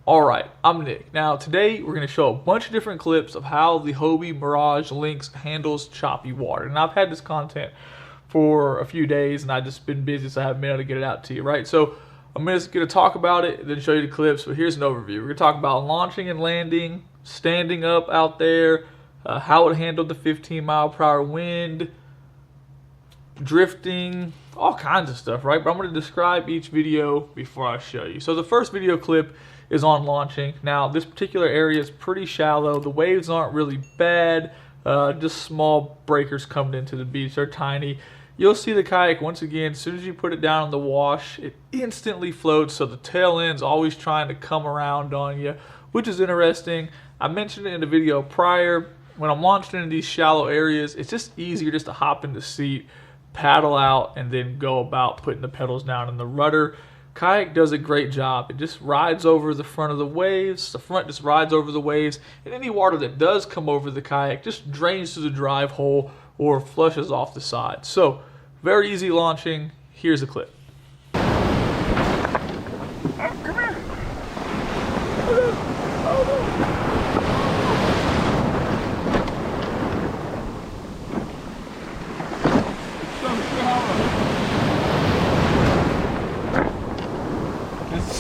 Alright, I'm Nick. Now today we're going to show a bunch of different clips of how the Hobie Mirage Lynx handles choppy water. And I've had this content for a few days and I've just been busy, so I haven't been able to get it out to you, right? So I'm just going to talk about it and then show you the clips, but here's an overview. We're going to talk about launching and landing, standing up out there, how it handled the 15-mile-per-hour wind, drifting, all kinds of stuff, right? But I'm going to describe each video before I show you. So the first video clip is on launching. Now this particular area is pretty shallow. The waves aren't really bad, just small breakers coming into the beach. They're tiny. You'll see the kayak once again, as soon as you put it down in the wash, it instantly floats, so the tail end's always trying to come around on you, which is interesting. I mentioned it in the video prior. When I'm launched into these shallow areas, it's just easier just to hop in the seat, paddle out, and then go about putting the pedals down in the rudder. Kayak does a great job. It just rides over the front of the waves. The front just rides over the waves, and any water that does come over the kayak just drains through the drive hole or flushes off the side. So very easy launching. Here's a clip.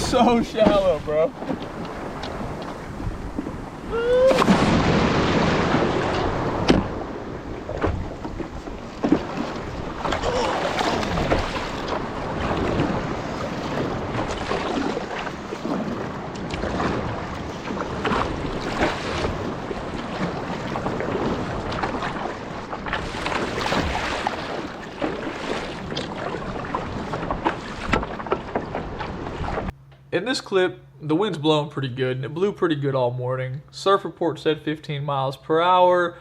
So shallow, bro. In this clip, the wind's blowing pretty good, and it blew pretty good all morning. Surf report said 15 miles per hour.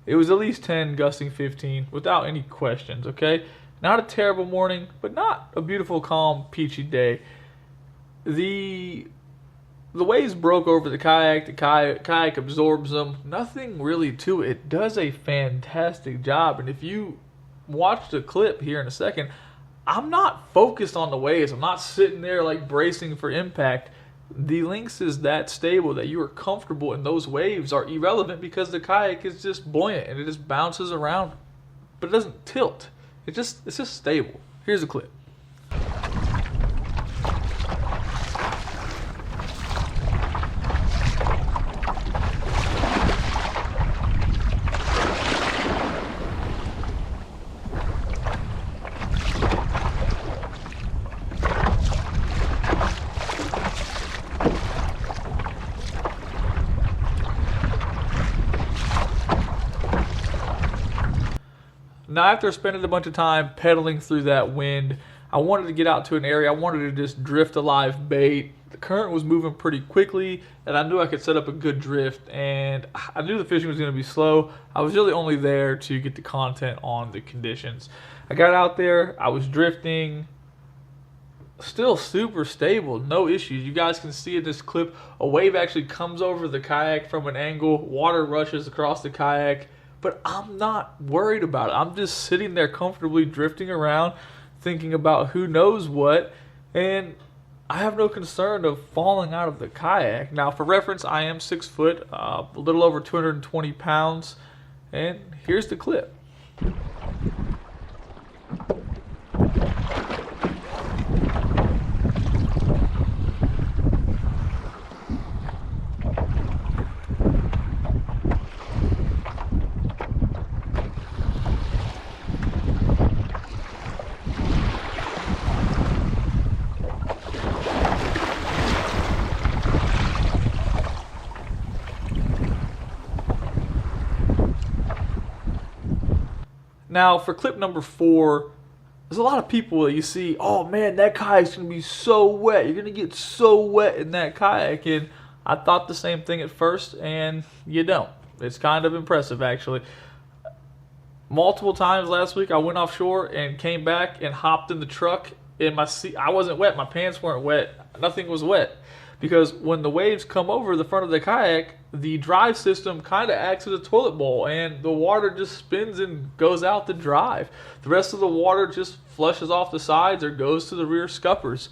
It was at least 10, gusting 15, without any questions, okay? Not a terrible morning, but not a beautiful, calm, peachy day. The waves broke over the kayak absorbs them. Nothing really to it. It does a fantastic job, and if you watch the clip here in a second, I'm not focused on the waves. I'm not sitting there like bracing for impact. The Lynx is that stable that you are comfortable, and those waves are irrelevant because the kayak is just buoyant and it just bounces around, but it doesn't tilt. It's just stable. Here's a clip. Now, after spending a bunch of time pedaling through that wind, I wanted to get out to an area. I wanted to just drift a live bait. The current was moving pretty quickly, and I knew I could set up a good drift, and I knew the fishing was going to be slow. I was really only there to get the content on the conditions. I got out there. I was drifting. Still super stable, no issues. You guys can see in this clip, a wave actually comes over the kayak from an angle. Water rushes across the kayak. But I'm not worried about it. I'm just sitting there comfortably drifting around, thinking about who knows what, and I have no concern of falling out of the kayak. Now, for reference, I am 6 foot, a little over 220 pounds, and here's the clip. Now, for clip number 4, there's a lot of people that you see, oh man, that kayak's going to be so wet. You're going to get so wet in that kayak. And I thought the same thing at first, and you don't. It's kind of impressive, actually. Multiple times last week, I went offshore and came back and hopped in the truck. In my seat, I wasn't wet. My pants weren't wet. Nothing was wet. Because when the waves come over the front of the kayak, the drive system kind of acts as a toilet bowl, and the water just spins and goes out the drive. The rest of the water just flushes off the sides or goes to the rear scuppers.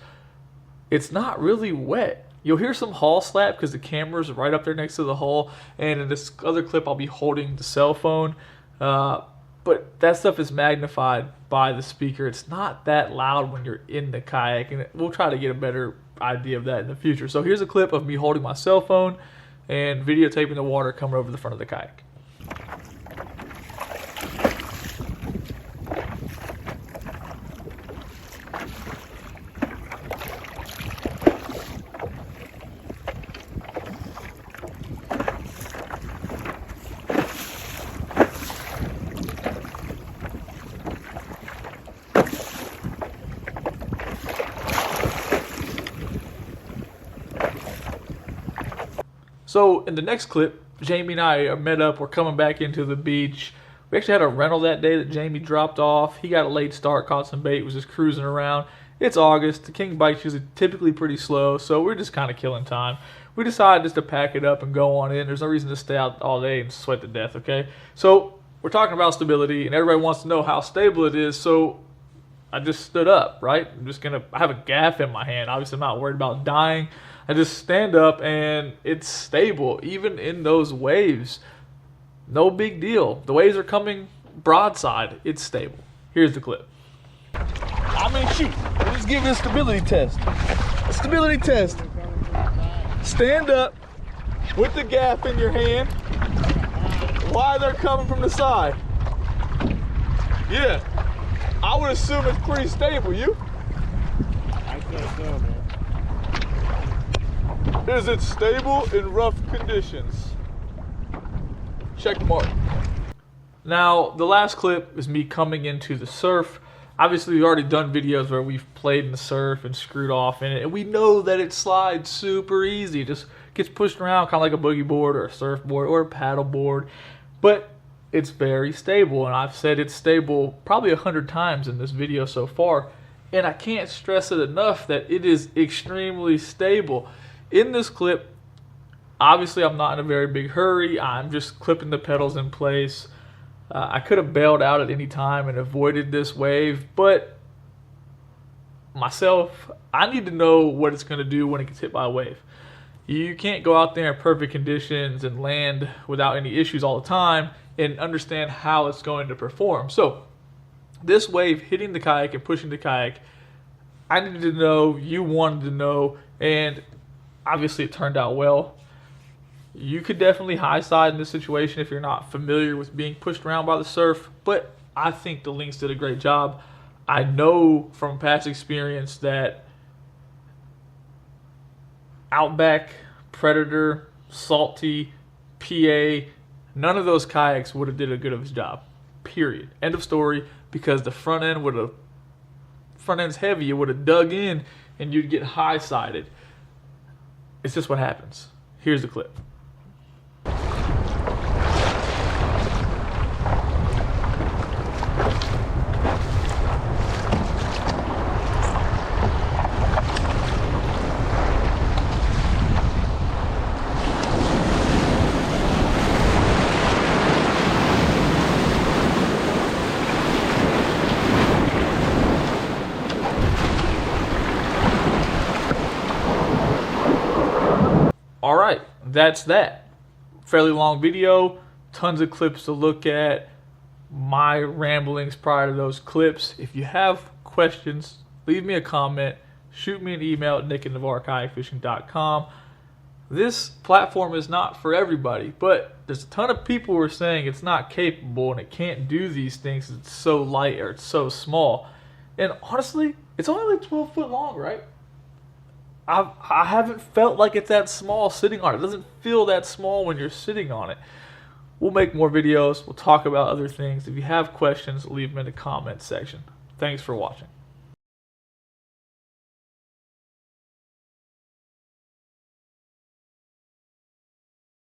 It's not really wet. You'll hear some hull slap because the camera's right up there next to the hull, and in this other clip I'll be holding the cell phone. But that stuff is magnified by the speaker. It's not that loud when you're in the kayak, and we'll try to get a better idea of that in the future. So here's a clip of me holding my cell phone and videotaping the water coming over the front of the kayak. So in the next clip, Jamie and I met up. We're coming back into the beach. We actually had a rental that day that Jamie dropped off. He got a late start, caught some bait, was just cruising around. It's August. The king bite usually typically pretty slow, so we're just kind of killing time. We decided just to pack it up and go on in. There's no reason to stay out all day and sweat to death, okay? So we're talking about stability, and everybody wants to know how stable it is, so I just stood up, right? I have a gaff in my hand. Obviously, I'm not worried about dying. I just stand up and it's stable, even in those waves. No big deal. The waves are coming broadside. It's stable. Here's the clip. Shoot. Let's give it a stability test. A stability test. Stand up with the gaff in your hand while they're coming from the side. Yeah. I would assume it's pretty stable. You? I think so, man. Is it stable in rough conditions? Check mark. Now, the last clip is me coming into the surf. Obviously, we've already done videos where we've played in the surf and screwed off in it, and we know that it slides super easy. It just gets pushed around kind of like a boogie board or a surfboard or a paddle board, but it's very stable, and I've said it's stable probably 100 times in this video so far, and I can't stress it enough that it is extremely stable. In this clip, obviously I'm not in a very big hurry. I'm just clipping the pedals in place. I could have bailed out at any time and avoided this wave, but myself, I need to know what it's going to do when it gets hit by a wave. You can't go out there in perfect conditions and land without any issues all the time and understand how it's going to perform. So this wave hitting the kayak and pushing the kayak, I needed to know, you wanted to know, and obviously it turned out well. You could definitely high side in this situation if you're not familiar with being pushed around by the surf, but I think the Lynx did a great job. I know from past experience that Outback, Predator, Salty, PA, none of those kayaks would have did a good of his job. Period. End of story. Because the front end's heavy, it would have dug in and you'd get high sided. It's just what happens. Here's the clip. Alright, that's that. Fairly long video, tons of clips to look at, my ramblings prior to those clips. If you have questions, leave me a comment, shoot me an email at nick@navarrekayakfishing.com. This platform is not for everybody, but there's a ton of people who are saying it's not capable and it can't do these things, it's so light or it's so small. And honestly, it's only like 12 foot long, right? I haven't felt like it's that small sitting on it. It doesn't feel that small when you're sitting on it. We'll make more videos. We'll talk about other things. If you have questions, leave them in the comment section. Thanks for watching.